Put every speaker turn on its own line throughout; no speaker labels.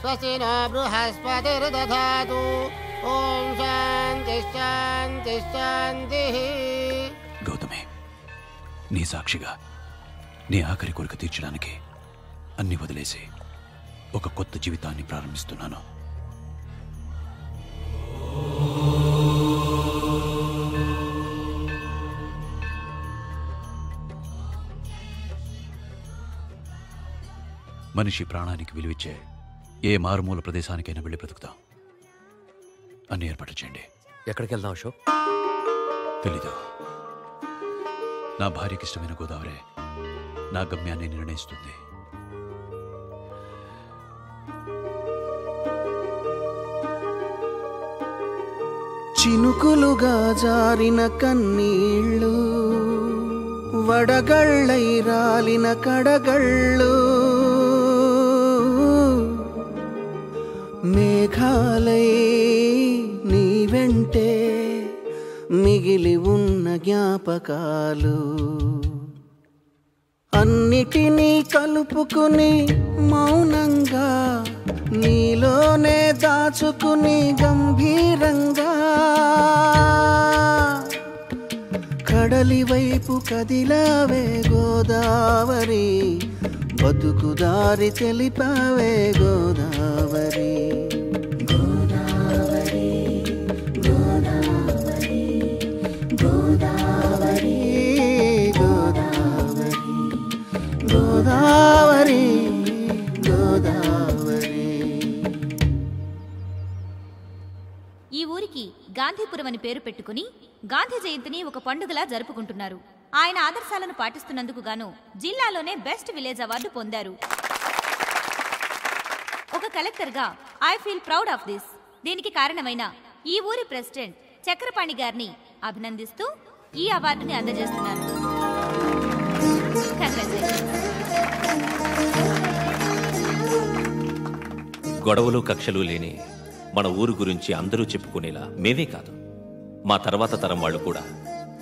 స్వస్తినో బృహస్పతిర్దధాతు. ఓం శాంతి శాంతి శాంతి.
గౌతమి, నీ సాక్షిగా నీ ఆఖరి కోరిక తీర్చడానికి అన్ని వదిలేసి ఒక కొత్త జీవితాన్ని ప్రారంభిస్తున్నాను. మనిషి ప్రాణానికి విలువిచ్చే ఏ మారుమూల ప్రదేశానికైనా వెళ్ళి బ్రతుకుతాం. అన్ని ఏర్పాట్లు చేయండి.
ఎక్కడికి వెళ్దాం అశోక్?
తెలీదు. నా భార్యకి ఇష్టమైన గోదావరి నా గమ్యాన్ని నిర్ణయిస్తుంది.
చినుకులుగా జారిన కన్నీళ్ళు, వడగళ్ళై రాలిన కడగళ్ళు, మేఘాలై నీ వెంటే మిగిలి ఉన్న జ్ఞాపకాలు, అన్నిటినీ కలుపుకుని మౌనంగా నీలోనే దాచుకుని గంభీరంగా కడలి వైపు కదిలావే గోదావరి, బతుకుదారి తెలిపావే గోదావరి. గోదావరి గోదావరి గోదావరి గోదావరి గోదావరి గోదావరి.
ఈ ఊరికి గాంధీపురం అని పేరు పెట్టుకుని గాంధీ జయంతిని ఒక పండుగలా జరుపుకుంటున్నారు. ఆయన ఆదర్శాలను పాటిస్తున్నందుకు గాను జిల్లాలోనే బెస్ట్ విలేజ్ అవార్డు పొందారు. ఒక కలెక్టర్గా I feel proud of this. దీనికి కారణమైన ఈ ఊరి ప్రెసిడెంట్ చక్రపాణి గారిని అభినందిస్తూ ఈ అవార్డుని అందజేస్తున్నాను.
గొడవలు కక్షలు లేని మన ఊరు గురించి అందరూ చెప్పుకునేలా మేమే కాదు, మా తర్వాత తరం వాళ్ళు కూడా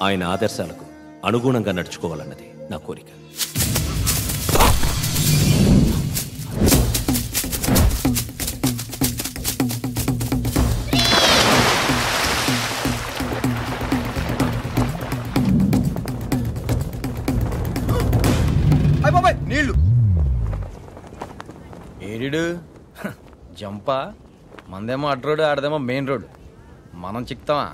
ఆయన ఆదర్శాలకు అనుగుణంగా నడుచుకోవాలన్నది నా కోరిక.
నీళ్ళు ఏడు జంపా, మందేమో అడ్ రోడ్, ఆడదేమో మెయిన్ రోడ్. మనం చిక్తామా?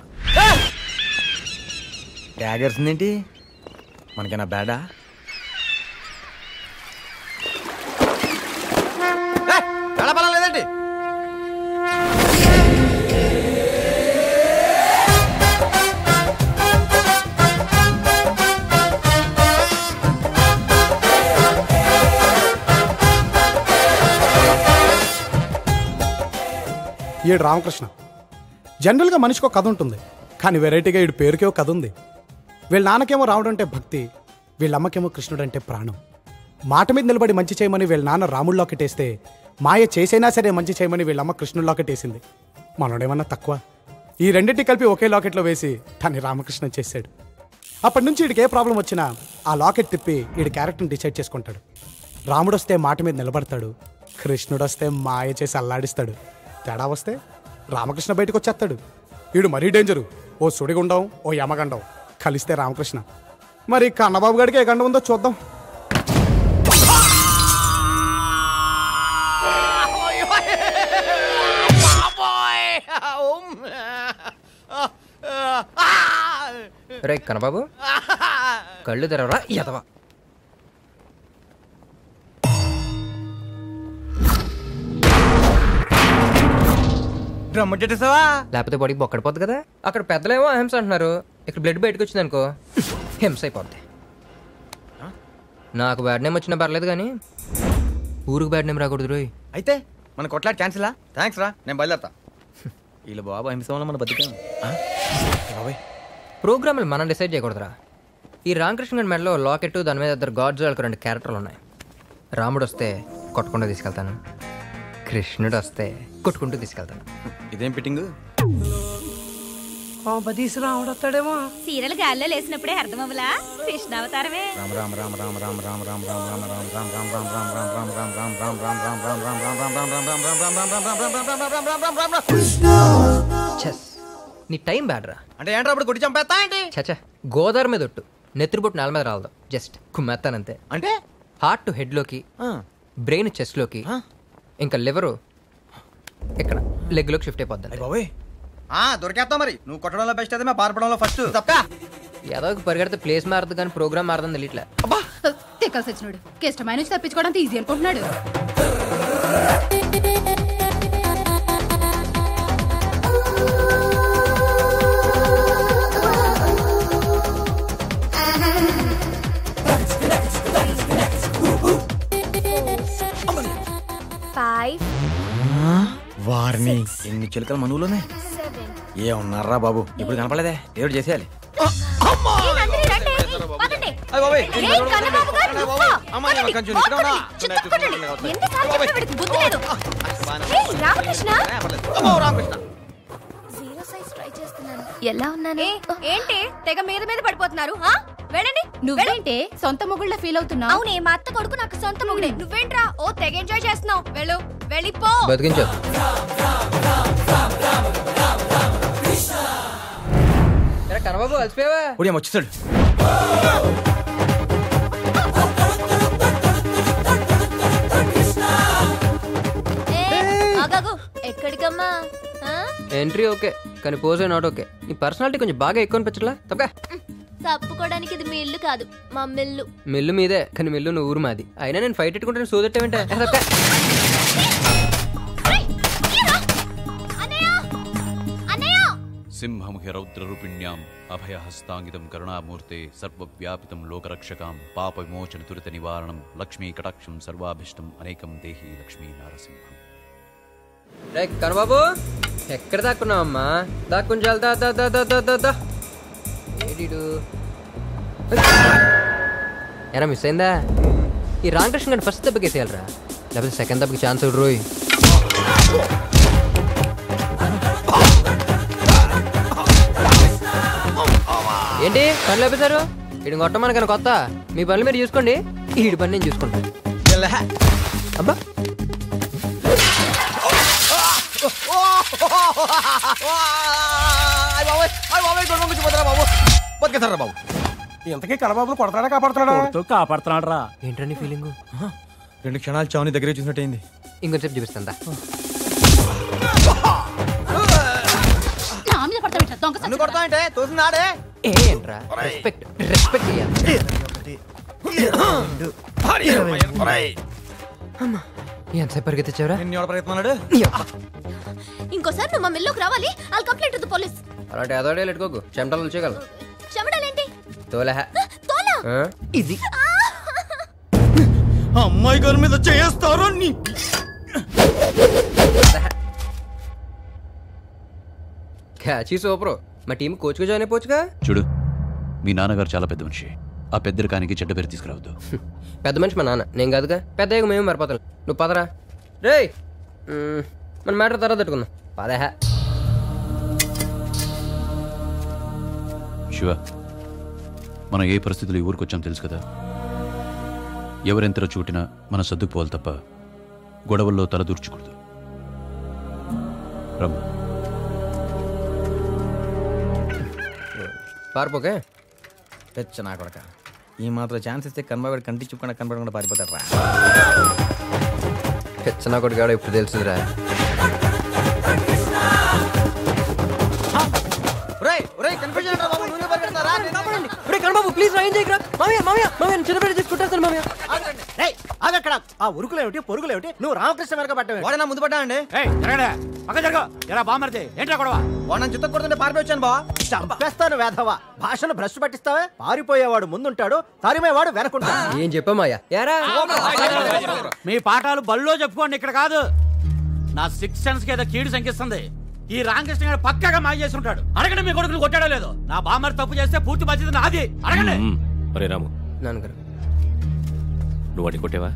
డ్యాగర్స్ ఏంటి మనకైనా బ్యాడా? లేదండి
ఈడు రామకృష్ణ. జనరల్గా మనిషికి ఒక కథ ఉంటుంది, కానీ వెరైటీగా ఈడు పేరుకే ఒక కథ ఉంది. వీళ్ళ నాన్నకేమో రాముడు అంటే భక్తి, వీళ్ళమ్మకేమో కృష్ణుడు అంటే ప్రాణం. మాట మీద నిలబడి మంచి చేయమని వీళ్ళ నాన్న రాముడు లాకెటేస్తే, మాయ చేసైనా సరే మంచి చేయమని వీళ్ళమ్మ కృష్ణుడు లాకెటేసింది. మనోడేమన్నా తక్కువ? ఈ రెండింటి కలిపి ఒకే లాకెట్లో వేసి దాన్ని రామకృష్ణ చేశాడు. అప్పటి నుంచి వీడికి ఏ ప్రాబ్లం వచ్చినా ఆ లాకెట్ తిప్పి వీడి క్యారెక్టర్ని డిసైడ్ చేసుకుంటాడు. రాముడు వస్తే మాట మీద నిలబడతాడు, కృష్ణుడు వస్తే మాయ చేసి అల్లాడిస్తాడు. తేడా వస్తే రామకృష్ణ బయటకు వచ్చేస్తాడు. వీడు మరీ డేంజరు, ఓ సుడిగుండం ఓ యమగండం కలిస్తే రామకృష్ణ. మరి కన్నబాబు గారికి ఏ గండం ఉందో చూద్దాం.
రే కన్నబాబు, కళ్ళు తెరవరా ఎదవా. లేకపోతే బాడీకి బొక్కడిపోద్ది కదా. అక్కడ పెద్దలేమో అహింస అంటున్నారు, ఇక్కడ బ్లడ్ బయటకు వచ్చింది అనుకో హింస అయిపోద్ది. నాకు బ్యాడ్ నేమ్ వచ్చినా పర్లేదు కానీ ఊరికి బ్యాడ్ నేమ్ రాకూడదు రోయ్.
అయితే మన కొట్లాట్ క్యాన్సిలా? థ్యాంక్స్ రా, నేను బయలుదేరతా. వీళ్ళు బాబు అహింస వల్ల మన బతికాం.
ప్రోగ్రాములు మనం డిసైడ్ చేయకూడదురా, ఈ రామకృష్ణ గారి మెడలో లాకెట్, దాని మీద ఇద్దరు గాడ్స్ వాళ్ళకి 2 క్యారెక్టర్లు ఉన్నాయి. రాముడు వస్తే కొట్టుకుంటూ తీసుకెళ్తాను, కృష్ణుడు వస్తే కొట్టుకుంటూ తీసుకెళ్తాను.
ఇదేం ఫిట్టింగ్?
రాముడు వస్తాడేమో.
సీరియల్ గాల్లో లేసినప్పుడే అర్థమవ్వలా కృష్ణావతారమే.
రామ రామ రామ రామ రామ రామ రామ రామ
చెస్ నీ టైం బ్యాడ్రా.
అంటే ఏంట్రా అప్పుడు కొట్టి చంపేస్తా ఏంటి?
చచ్చా, గోదావరి మీద ఒట్టు, నెత్తిరిబొట్టు నేల మీద రాలదు, జస్ట్ కుమ్మేస్తానంతే.
అంటే
హార్ట్ హెడ్లోకి, బ్రెయిన్ చెస్ట్లోకి, ఇంకా లివరు ఇక్కడ లెగ్లోకి షిఫ్ట్ అయిపోద్ది.
బాబోయ్ దొరికేస్తావు మరి. నువ్వు కొట్టడంలో బెస్ట్ అయితే మేము పారిపోవడంలో ఫస్ట్. తప్ప
ఏదో పరిగెడితే ప్లేస్ మారదు కానీ ప్రోగ్రామ్ మారదని తెలియట్లే.
తిక్కలు సచ్చినోడు ఇష్టమైన నుంచి తప్పించుకోవడానికి ఈజీ అనుకుంటున్నాడు.
వారిని ఎన్ని చిలకలు మనవులోనే ఏ ఉన్నారా బాబు? ఇప్పుడు కనపడలేదే, ఏడు చేసేయాలి.
ఎలా ఉన్నాను? ఏంటి తెగ మీద పడిపోతున్నారు? వెళ్ళండి.
నువ్వేంటే సొంత మొగుళ్ళ ఫీల్ అవుతున్నావు?
అవునే, మా అత్త కొడుకు నాకు సొంత మొగుడే. నువ్వేంట్రా ఓ తెగ ఎంజాయ్ చేస్తున్నావు? వెళ్ళిపో.
బతికించు. కనబాబు అలసిపోయావా?
ఉదయం వచ్చేసాడు.
ఎక్కడికమ్మా?
ఎంట్రీ ఓకే కానీ పోజే నాట్ ఓకే. నీ పర్సనాలిటీ కొంచెం బాగా ఎక్కువ అనిపించట్లా? తప్పగా
తప్పుకోవడానికి ఇది మీ ఇల్లు కాదు, మా మిల్లు.
మిల్లు మీదే కానీ మిల్లు నువ్వు ఊరు మాది. అయినా నేను ఫైట్ పెట్టుకుంటే సోదట్టేమంటే
సింహముఖి రౌద్రరూపిణ్యాం అభయహస్తాంగితం కరుణామూర్తే సర్వవ్యాపితం లోకరక్షకాం పాప విమోచన తురిత నివారణం లక్ష్మీ కటాక్షం సర్వాభిష్టం అనేకం దేహి లక్ష్మీ నారసింహం.
రే కనబాబు, ఎక్కడ దాక్కున్నావమ్మా? దాక్కుని చాలా ఏడీడు ఎరా మిస్ అయిందా? ఈ రామకృష్ణ గారిని ఫస్ట్ దెబ్బకి వేసేయాలరా, లేకపోతే సెకండ్ దెబ్బకి ఛాన్స్ ఇవ్వరు. రోయ్ ఏంటి పనులు అయిపోతారు? వీడిని కొట్టమని కానీ కొత్త. మీ పనులు మీరు చూసుకోండి, వీడి పని నేను చూసుకుంటాను. అబ్బా
బాబు
ఇంతకీ కనబాబును కొడతాడా కాపాడుతున్నాడు రా.
ఏంటండి ఫీలింగ్?
2 క్షణాలు చావుని దగ్గరే చూసినట్టయింది.
ఇంకొంచెం చూపిస్తుందా?
కొడతాంటే తోసిందాడే.
ఏంట్రా రెస్పెక్ట్ రెస్పెక్ట్ ఎంతసేపు పరిగెత్తిచ్చావురా?
ఇంకోసారి నువ్వు మా మిల్లుకి రావాలి. I'll complaint to the police.
అలాంటి అదోడే లెట్టుకోకు, చెమటలు వచ్చేయగలరు.
చెమటలేంటి?
తోలహ
తోలా
ఇది
అమ్మాయి గారి మీద చేస్తారో నీ
క్యాచీ సూపర్. మా టీం కోచ్గా జాయిన్ అయిపోవచ్చుగా.
చూడు, మీ నాన్నగారు చాలా పెద్ద మనిషి. ఆ పెద్దరికానికి చెడ్డ పేరు తీసుకురావద్దు.
పెద్ద మనిషి మా నాన్న, నేను కాదుగా. పెద్దగా మేము మరిపోతాం. నువ్వు పదరా. రే మన మ్యాటర్ తర్వాత పెట్టుకుందాం. పదహ
శివ, మనం ఏ పరిస్థితులు ఈ ఊరికి వచ్చాం తెలుసు కదా. ఎవరెంతలో చూటినా మనం సర్దుకుపోవాలి తప్ప గొడవల్లో తలదూర్చకూడదు. రమ్మ.
పారిపోకే.
పెచ్చ నా కొడక, ఈ మాత్రం ఛాన్స్ ఇస్తే కనబడి కంటి చూపకుండా కనబడకుండా పారిపోతాడు రా.
పెచ్చనా కొడుకు ఇప్పుడు తెలుసురా. ప్లీజ్ రాయం చేయకరా. మామయ్య మామయ్య మామయ్య చిన్నపేట తీసుకుంటాను మామయ్య.
అదక్కడ ఆ ఉరుకులేమిటి పొరుగులేమిటి? నువ్వు రామకృష్ణ వెనక పట్టవే.
వాడే నా ముందు పడ్డానండి. వాడిని చుత్త కొడుతుంటే పారిపోయాను బా.
చంపేస్తాను వేధవా. భాషను భ్రష్ పట్టిస్తావే. పారిపోయేవాడు ముందుంటాడు, తరిమేవాడు వెనకుంటాడు.
ఏం చెప్పా మాయా?
మీ పాఠాలు బల్లో చెప్పుకోండి, ఇక్కడ కాదు. నా 6 సెన్స్ ఏదో కీడు శంకిస్తుంది. ఈ రామకృష్ణ గారు పక్కగా మాయ చేసి ఉంటాడు. అడగండి మీ కొడుకులు కొట్టాడో లేదో. నా బామ్మర్ తప్పు చేస్తే పూర్తి బాధ్యత నాది. అడగండి.
ఒరే రాము,
నాన్నగారు.
నువ్వు అడి కొట్టేవా?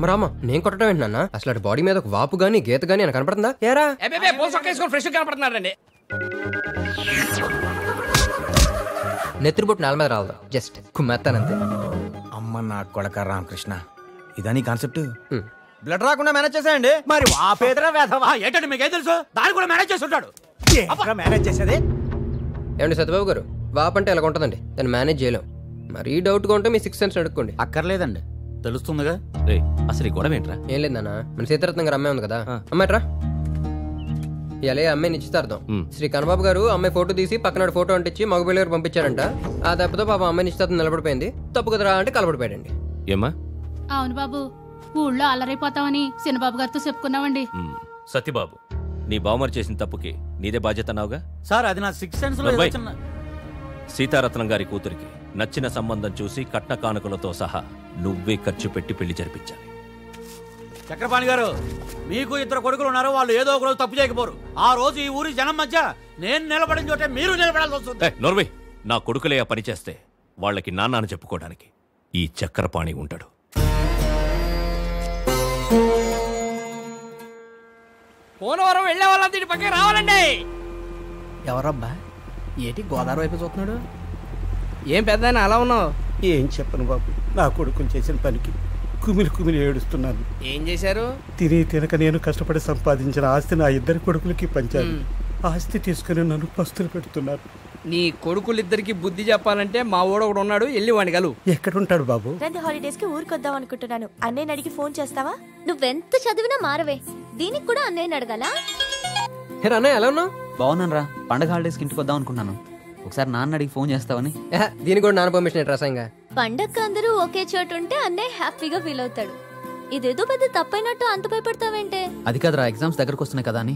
రామ నేను కొట్టడం ఏంటి నాన్న? అసలు అటు బాడీ మీద ఒక వాపు గానీ గీత గానీ అని కనపడుతుందా? ఏరా
ఫ్రెష్ కనపడుతున్నాడండి.
నెత్తిరిబొట్టు నేల మీద రాదు, జస్ట్ కుమ్మేస్తానంతే.
అమ్మ నా కొడక రామకృష్ణ, ఇదని కాన్సెప్ట్.
బ్లడ్ రాకుండా మేనేజ్ చేసేయండి. మరి వాపేదరా వేధవా?
ఏంటంటే మీకేం తెలుసు? దాన్ని కూడా మేనేజ్ చేసి ఉంటాడు.
మేనేజ్ చేసేది
ఏమండి సత్యబాబు గారు, వాప్ అంటే ఇలా ఉంటుందండి, దాన్ని మేనేజ్ చేయలేం. మరీ డౌట్గా ఉంటే మీ 6 సెన్స్ అడుక్కోండి.
అక్కర్లేదండి, తెలుస్తుందిగా.
రే అసలు ఈ గొడవ ఏంట్రా?
ఏం లేదు నాన్న, మన సీతారత్నం గారు అమ్మాయి ఉంది కదా, అమ్మాయిట్రా ఇలా అమ్మాయి నిశ్చితార్థం. శ్రీ కన్నబాబు గారు అమ్మాయి ఫోటో తీసి పక్కన ఫోటో అంటించి మగపిల్లి గారు పంపించారంట. ఆ దెబ్బతో పాప అమ్మాయి నిశ్చితార్థం నిలబడిపోయింది. తప్పు కదరా అంటే కలబడిపోయాడండి.
ఏమ్మా?
అవును బాబు, ఊళ్ళో అల్లరైపోతామని చిన్నబాబు గారితో చెప్పుకున్నామండి.
సత్యబాబు, నీ బావమరి చేసిన తప్పుకి నీదే బాధ్యత అన్నావుగా?
సార్ అది నా 6 సెన్స్ లో
నవ్వై. సీతారత్నం గారి కూతురికి నచ్చిన సంబంధం చూసి కట్న కానుకలతో సహా నువ్వే ఖర్చు పెట్టి పెళ్లి జరిపించాలి.
చక్రపాణి గారు, మీకు 2 కొడుకులు ఉన్నారు, వాళ్ళు ఏదో ఒక రోజు తప్పు చేయకపోరు. ఆ రోజు ఈ ఊరి జనం మధ్య నేను నిలబడిన చోటే మీరు నిలబడాల్సి వస్తుంది.
నోర్వే, నా కొడుకులే ఆ పని చేస్తే వాళ్ళకి నాన్నని చెప్పుకోవడానికి ఈ చక్రపాణి ఉంటాడు.
పోనవరం వెళ్లే వాళ్ళంతా ఇటు పక్కకి రావాలండి.
ఎవరబ్బా ఏటి గోదావరి వైపు చూస్తున్నాడు?
ఏం పెద్ద అలా ఉన్నావు?
ఏం చెప్పను బాబు, నా కొడుకుని చేసిన పనికి కుమిలి ఏడుస్తున్నాను.
ఏం చేశారు?
తినక నేను కష్టపడి సంపాదించిన ఆస్తి నా 2 కొడుకులకి పంచాలి. ఆస్తి తీసుకుని నన్ను పస్తులు పెడుతున్నారు.
నీ కొడుకులిద్దరికి బుద్ధి చెప్పాలంటే మా ఊడు ఒకడు ఉన్నాడు, వెళ్ళి వాడిని కలు.
ఎక్కడుంటాడు బాబు?
రండి, హాలిడేస్ కి ఊరికొద్దాం అనుకుంటున్నాను. అన్నయ్యని అడిగి ఫోన్ చేస్తావా? నువ్వెంత చదివినా మారవే, దీనికి కూడా అన్నయ్యని అడగాలా?
అన్నయ్య ఎలా ఉన్నావు?
బాగున్నాను రా. పండగ హాలిడేస్కి ఇంటికి వద్దాం అనుకున్నాను. ఒకసారి నాన్న అడిగి ఫోన్ చేస్తావని.
దీనికి కూడా నాన్న పర్మిషన్ రసంగా.
పండగ అందరూ ఒకే చోటు ఉంటే అన్నయ్య హ్యాపీగా ఫీల్ అవుతాడు. ఇదేదో పెద్ద తప్పైనట్టు అంత భయపడతావేంటే?
అది కాదురా, ఎగ్జామ్స్ దగ్గరకు వస్తున్నాయి కదా అని.